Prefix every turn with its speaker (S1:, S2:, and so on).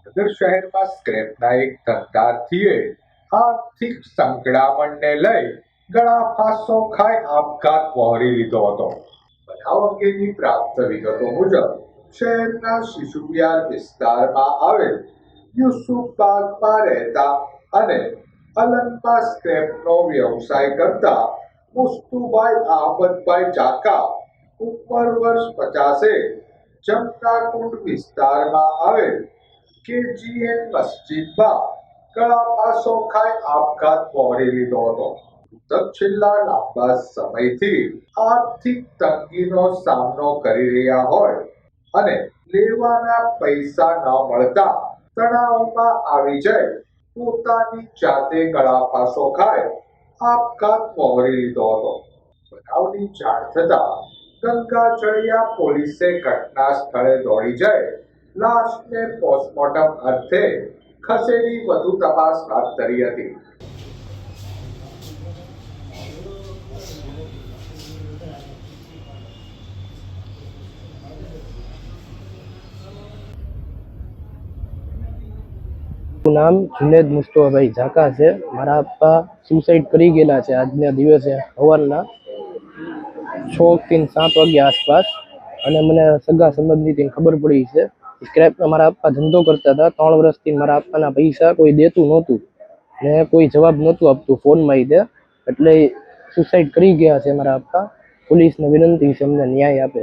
S1: ભાવનગર શહેરમાં સ્ક્રેપના એક ધંધાર્થીએ આર્થિક સંકળામણને લઈ ગળાફાંસો ખાઈ આપઘાત વહોરી લીધો હતો. બનાવ અંગેની પ્રાપ્ત વિગતો મુજબ શહેરના શિશુવિહાર વિસ્તારમાં આવેલ યુસુફબાગમાં રહેતા અને અલંગમાં સ્ક્રેપનો વ્યવસાય કરતા મુસ્તુભાઈ અહમદભાઈ ચાકા ઉંમર વર્ષ 50 જમનાકુંડ વિસ્તારમાં આવેલ કેજીએન મસ્જિદમાં ગળાફાંસો ખાઈ આપઘાત વહોરી લીધો હતો. મૃતક છેલ્લા લાંબા સમયથી આર્થિક તંગીનો સામનો કરી રહ્યા હોય અને લેવાના પૈસા ન મળતા તણાવમાં આવી જઈ પોતાની જાતે ગળાફાંસો ખાઈ આપઘાત વહોરી લીધો હતો. બનાવની જાણ થતાં ગંગાજળિયા પોલીસે ઘટના સ્થળે દોડી જઈ લાશને પોસ્ટમોર્ટમ અર્થે ખસેડી વધુ તપાસ હાથ ધરી હતી.
S2: નામ જુનેદ મુસ્તફાભાઈ ઝાકા છે. મારા પપ્પા સુસાઇડ કરી ગયેલા છે આજના દિવસે સવારના 6 થી 7 વાગ્યા આસપાસ. અને મને સગા સંબંધીથી ખબર પડી છે. સ્ક્રેપનો મારા પપ્પા ધંધો કરતા હતા. 3 વર્ષથી મારા પપ્પાના પૈસા કોઈ દેતું નહોતું ને કોઈ જવાબ નહોતું આપતું ફોનમાં તે, એટલે સુસાઇડ કરી ગયા છે મારા પપ્પા. પોલીસને વિનંતી છે અમને ન્યાય આપે.